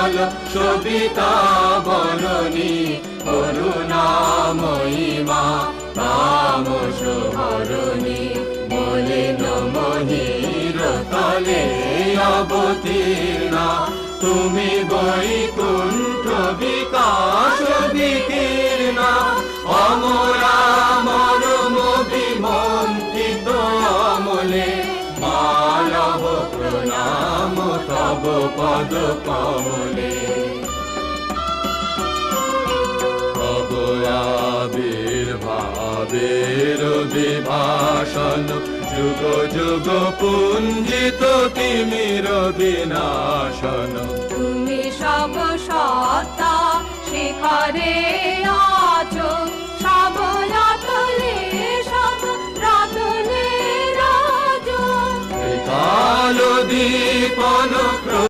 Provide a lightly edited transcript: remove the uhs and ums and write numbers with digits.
চলো সবিতা বরণী করুণাময়ী মা তামস হরণী মলিন মহির তলে অবতীর্ণা তুমি বৈকুণ্ঠ বিকাশ বিকীর্ণা অমরা মরম বিমন্ত্রিত অমলে মানব প্রণাম তব পদ কমলে তব আবির্ভাবের বিভাষণ যুগ যুগ পুঞ্জিত তিমির বিনাশন তুমি সব সত্তা শিখরে আছো সব রতনে সব রতনে রাজ কালো দীপন